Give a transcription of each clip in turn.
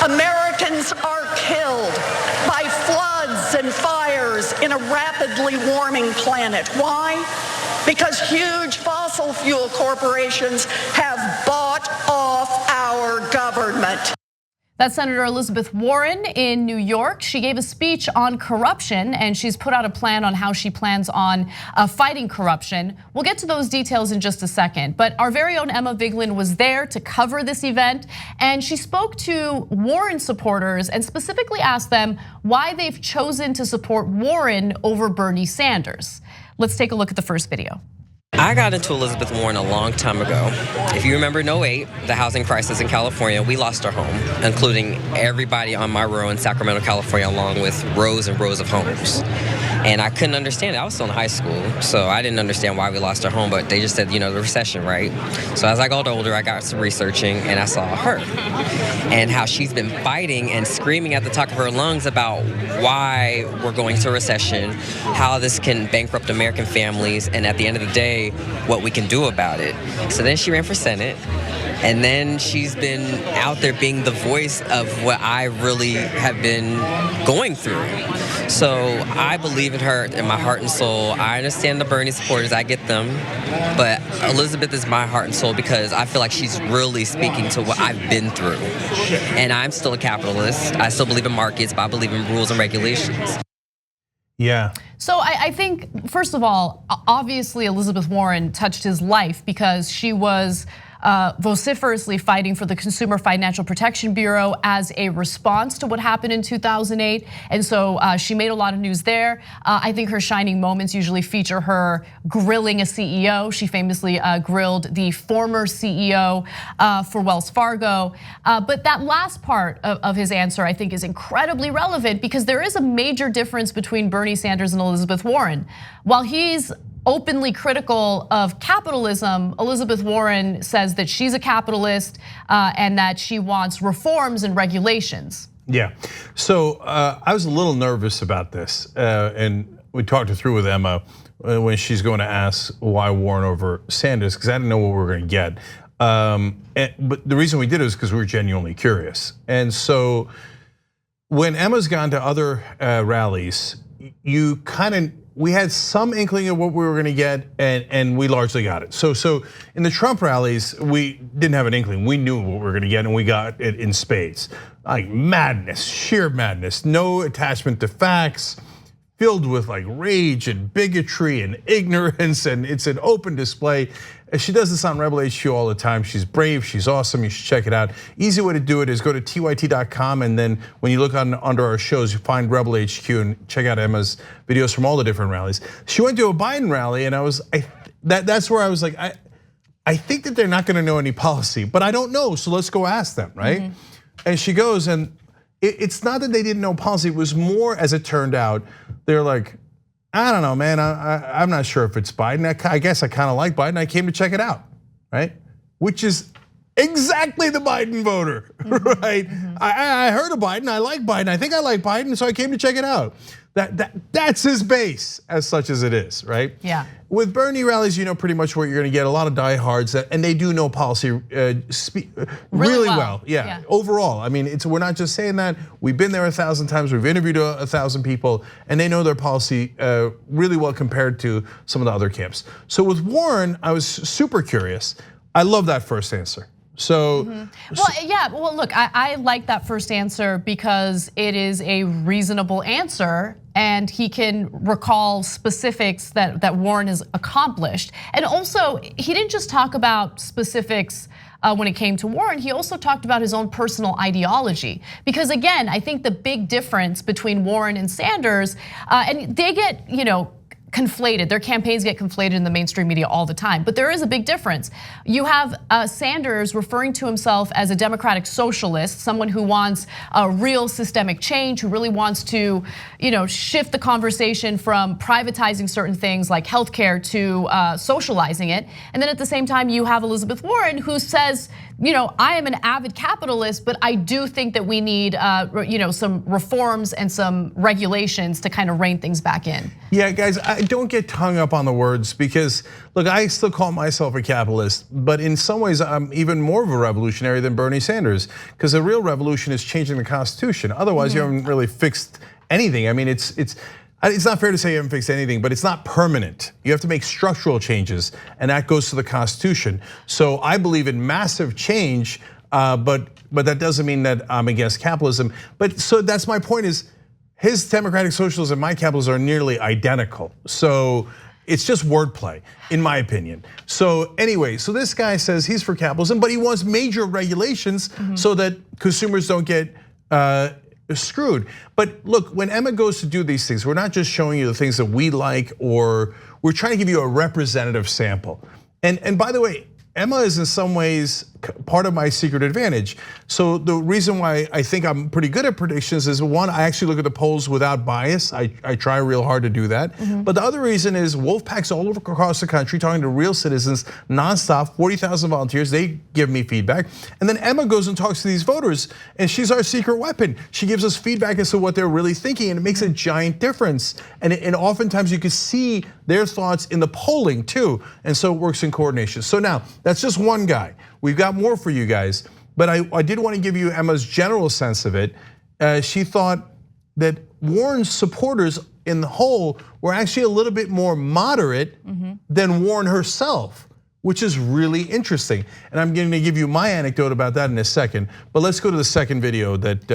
Americans are killed by floods and fires in a rapidly warming planet. Why? Because huge fossil fuel corporations have bought off our government. That's Senator Elizabeth Warren in New York. She gave a speech on corruption, and she's put out a plan on how she plans on fighting corruption. We'll get to those details in just a second, but our very own Emma Vigeland was there to cover this event, and she spoke to Warren supporters and specifically asked them why they've chosen to support Warren over Bernie Sanders. Let's take a look at the first video. I got into Elizabeth Warren a long time ago. If you remember in 08, the housing crisis in California, we lost our home, including everybody on my row in Sacramento, California, along with rows and rows of homes. And I couldn't understand it. I was still in high school, so I didn't understand why we lost our home, but they just said, the recession, right? So as I got older, I got some researching, and I saw her and how she's been fighting and screaming at the top of her lungs about why we're going to a recession, how this can bankrupt American families, and at the end of the day, what we can do about it. So then she ran for Senate, and then she's been out there being the voice of what I really have been going through. So I believe in her in my heart and soul. I understand the Bernie supporters, I get them, but Elizabeth is my heart and soul because I feel like she's really speaking to what I've been through. And I'm still a capitalist. I still believe in markets, but I believe in rules and regulations. Yeah. So I think, first of all, obviously Elizabeth Warren touched his life because she was vociferously fighting for the Consumer Financial Protection Bureau as a response to what happened in 2008. And so she made a lot of news there. I think her shining moments usually feature her grilling a CEO. She famously grilled the former CEO for Wells Fargo. But that last part of his answer, I think, is incredibly relevant because there is a major difference between Bernie Sanders and Elizabeth Warren. While he's openly critical of capitalism, Elizabeth Warren says that she's a capitalist and that she wants reforms and regulations. Yeah, so I was a little nervous about this, and we talked it through with Emma when she's going to ask why Warren over Sanders, because I didn't know what we were going to get. But the reason we did it was because we were genuinely curious. And so when Emma's gone to other rallies, we had some inkling of what we were going to get, and we largely got it. So in the Trump rallies, we didn't have an inkling. We knew what we were going to get, and we got it in spades. Like madness, sheer madness, no attachment to facts, filled with like rage and bigotry and ignorance, and it's an open display. She does this on Rebel HQ all the time. She's brave, she's awesome, you should check it out. Easy way to do it is go to tyt.com, and then when you look under our shows, you find Rebel HQ and check out Emma's videos from all the different rallies. She went to a Biden rally, and that's where I was like, I think that they're not gonna know any policy, but I don't know, so let's go ask them, right? Mm-hmm. And she goes, and it's not that they didn't know policy, it was more, as it turned out, they're like, I don't know, man. I'm not sure if it's Biden. I guess I kind of like Biden. I came to check it out, right? Which is exactly the Biden voter, right? Mm-hmm. I heard of Biden. I like Biden. I think I like Biden, so I came to check it out. That's his base, as such as it is, right? Yeah. With Bernie rallies, you know pretty much what you're going to get. A lot of diehards, and they do know policy really well. Yeah. Overall, I mean, we're not just saying that. We've been there 1,000 times. We've interviewed 1,000 people, and they know their policy really well compared to some of the other camps. So with Warren, I was super curious. I love that first answer. So, well, look, I like that first answer because it is a reasonable answer, and he can recall specifics that Warren has accomplished. And also, he didn't just talk about specifics when it came to Warren, he also talked about his own personal ideology. Because again, I think the big difference between Warren and Sanders, and they get, conflated. Their campaigns get conflated in the mainstream media all the time, but there is a big difference. You have Sanders referring to himself as a democratic socialist, someone who wants a real systemic change, who really wants to, shift the conversation from privatizing certain things like healthcare to socializing it. And then at the same time, you have Elizabeth Warren, who says, I am an avid capitalist, but I do think that we need, some reforms and some regulations to kind of rein things back in. Yeah, guys, don't get hung up on the words because, look, I still call myself a capitalist, but in some ways I'm even more of a revolutionary than Bernie Sanders because the real revolution is changing the Constitution. Otherwise, you haven't really fixed anything. I mean, it's not fair to say you haven't fixed anything, but it's not permanent. You have to make structural changes, and that goes to the Constitution. So I believe in massive change, but that doesn't mean that I'm against capitalism. But so that's my point is, his democratic socialism and my capitalism are nearly identical. So it's just wordplay, in my opinion. So anyway, so this guy says he's for capitalism, but he wants major regulations so that consumers don't get screwed. But look, when Emma goes to do these things, we're not just showing you the things that we like, or we're trying to give you a representative sample. And by the way, Emma is in some ways part of my secret advantage. So the reason why I think I'm pretty good at predictions is, one, I actually look at the polls without bias. I try real hard to do that. But the other reason is wolf packs all over across the country talking to real citizens nonstop, 40,000 volunteers, they give me feedback. And then Emma goes and talks to these voters, and she's our secret weapon. She gives us feedback as to what they're really thinking, and it makes a giant difference. And oftentimes you can see their thoughts in the polling too, and so it works in coordination. So now, that's just one guy. We've got more for you guys, but I did want to give you Emma's general sense of it. She thought that Warren's supporters in the whole were actually a little bit more moderate than Warren herself, which is really interesting. And I'm going to give you my anecdote about that in a second, but let's go to the second video that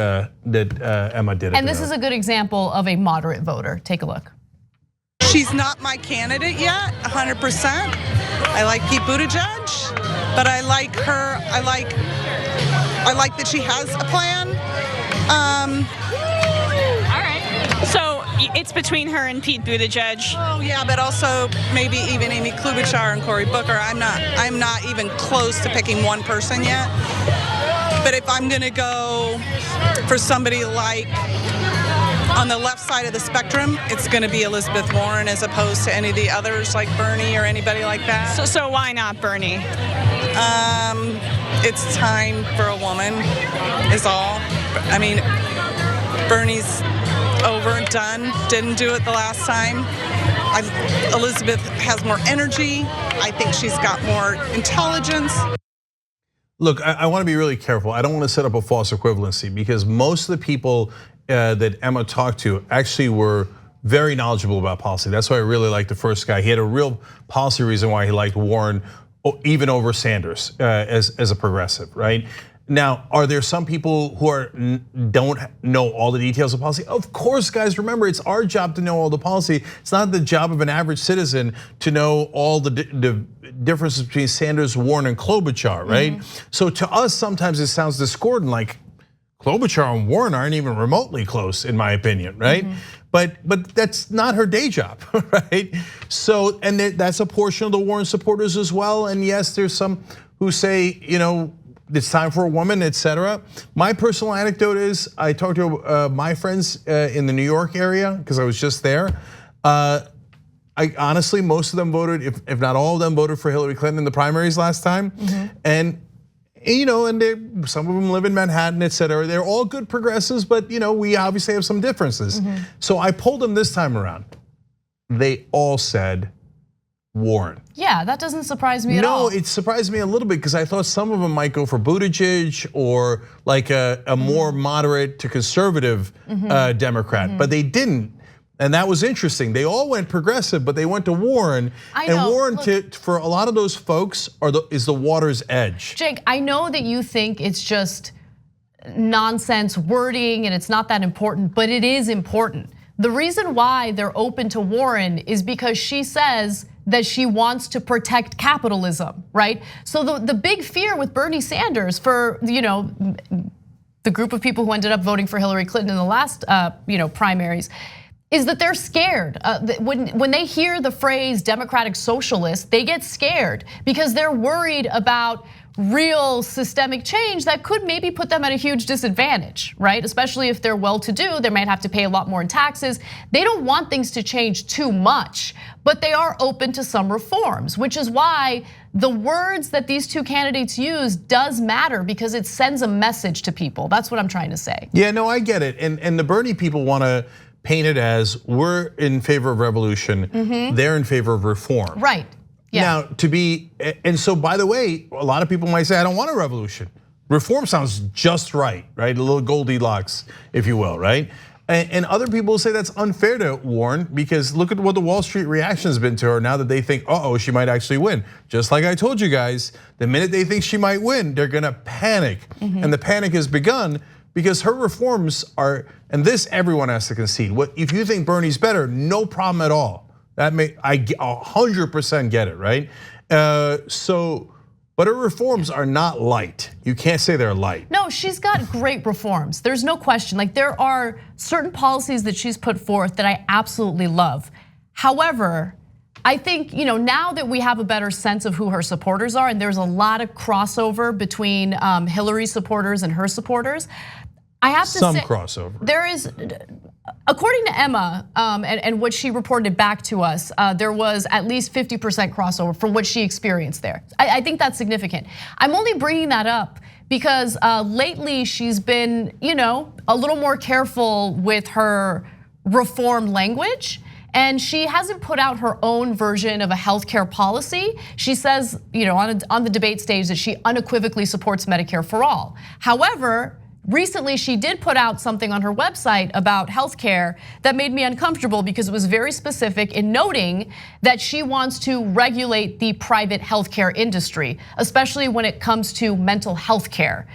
Emma did. And this is a good example of a moderate voter. Take a look. She's not my candidate yet, 100%. I like Pete Buttigieg, but I like her. I like that she has a plan. All right. So it's between her and Pete Buttigieg. Oh yeah, but also maybe even Amy Klobuchar and Cory Booker. I'm not even close to picking one person yet. But if I'm gonna go for somebody like on the left side of the spectrum, it's going to be Elizabeth Warren as opposed to any of the others like Bernie or anybody like that. So why not Bernie? It's time for a woman, is all. I mean, Bernie's over and done. Didn't do it the last time. Elizabeth has more energy. I think she's got more intelligence. Look, I want to be really careful. I don't want to set up a false equivalency because most of the people that Emma talked to actually were very knowledgeable about policy. That's why I really liked the first guy. He had a real policy reason why he liked Warren even over Sanders as a progressive, right? Now, are there some people who don't know all the details of policy? Of course, guys, remember, it's our job to know all the policy. It's not the job of an average citizen to know all the differences between Sanders, Warren, and Klobuchar, right? So to us, sometimes it sounds discordant, like Klobuchar and Warren aren't even remotely close, in my opinion, right? But that's not her day job, right? So, and that's a portion of the Warren supporters as well. And yes, there's some who say, it's time for a woman, etc. My personal anecdote is, I talked to my friends in the New York area because I was just there. I honestly, most of them voted, if not all of them, voted for Hillary Clinton in the primaries last time, and some of them live in Manhattan, et cetera. They're all good progressives, but we obviously have some differences. So I polled them this time around. They all said Warren. Yeah, that doesn't surprise me at all. No, it surprised me a little bit because I thought some of them might go for Buttigieg or like a more moderate to conservative Democrat, but they didn't. And that was interesting. They all went progressive, but they went to Warren. And Warren, for a lot of those folks, is the water's edge. Cenk, I know that you think it's just nonsense wording and it's not that important, but it is important. The reason why they're open to Warren is because she says that she wants to protect capitalism, right? So the big fear with Bernie Sanders for the group of people who ended up voting for Hillary Clinton in the last primaries is that they're scared. When they hear the phrase democratic socialist, they get scared because they're worried about real systemic change that could maybe put them at a huge disadvantage, right? Especially if they're well-to-do, they might have to pay a lot more in taxes. They don't want things to change too much, but they are open to some reforms, which is why the words that these two candidates use does matter because it sends a message to people. That's what I'm trying to say. Yeah, no, I get it. And the Bernie people want to painted as we're in favor of revolution, they're in favor of reform. Right. Yeah. Now, and so by the way, a lot of people might say, I don't want a revolution. Reform sounds just right? A little Goldilocks, if you will, right? And other people say that's unfair to Warren because look at what the Wall Street reaction has been to her now that they think, she might actually win. Just like I told you guys, the minute they think she might win, they're gonna panic. And the panic has begun because her reforms are, and this everyone has to concede. If you think Bernie's better, no problem at all. I 100% get it, right? But her reforms are not light. You can't say they're light. No, she's got great reforms. There's no question. Like there are certain policies that she's put forth that I absolutely love. However, I think now that we have a better sense of who her supporters are, and there's a lot of crossover between Hillary supporters and her supporters, I have to say some crossover. There is, according to Emma and what she reported back to us, there was at least 50% crossover from what she experienced there. I think that's significant. I'm only bringing that up because lately she's been, a little more careful with her reform language. And she hasn't put out her own version of a healthcare policy. She says, on the debate stage that she unequivocally supports Medicare for all. However, recently, she did put out something on her website about healthcare that made me uncomfortable because it was very specific in noting that she wants to regulate the private healthcare industry, especially when it comes to mental health care.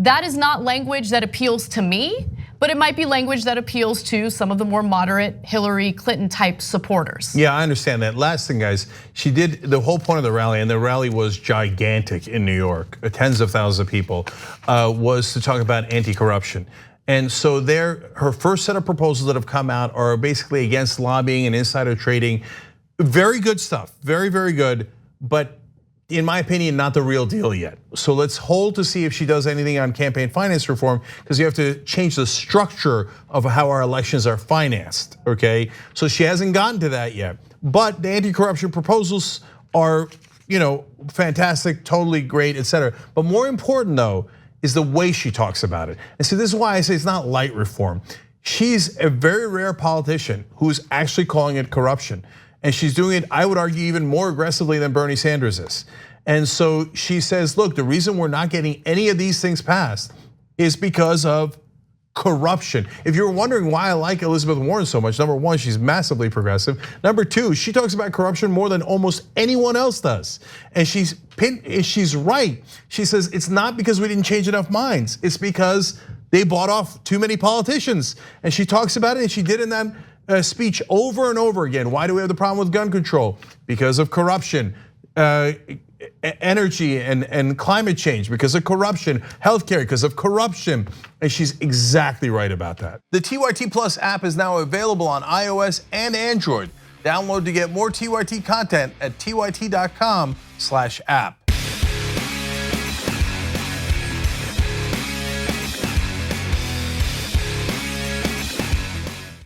That is not language that appeals to me, but it might be language that appeals to some of the more moderate Hillary Clinton type supporters. Yeah, I understand that. Last thing, guys, she did the whole point of the rally, and the rally was gigantic in New York, tens of thousands of people, was to talk about anti-corruption. And so her first set of proposals that have come out are basically against lobbying and insider trading. Very good stuff, very, very good, but in my opinion, not the real deal yet. So let's hold to see if she does anything on campaign finance reform, because you have to change the structure of how our elections are financed, okay? So she hasn't gotten to that yet. But the anti-corruption proposals are, fantastic, totally great, etc. But more important though, is the way she talks about it. And so this is why I say it's not light reform. She's a very rare politician who's actually calling it corruption. And she's doing it, I would argue, even more aggressively than Bernie Sanders is. And so she says, look, the reason we're not getting any of these things passed is because of corruption. If you're wondering why I like Elizabeth Warren so much, number one, she's massively progressive. Number two, she talks about corruption more than almost anyone else does. And she's right. She says it's not because we didn't change enough minds. It's because they bought off too many politicians. And she talks about it, and she did in that speech over and over again. Why do we have the problem with gun control? Because of corruption. Energy and climate change because of corruption. Healthcare because of corruption. And she's exactly right about that. The TYT Plus app is now available on iOS and Android. Download to get more TYT content at tyt.com/app.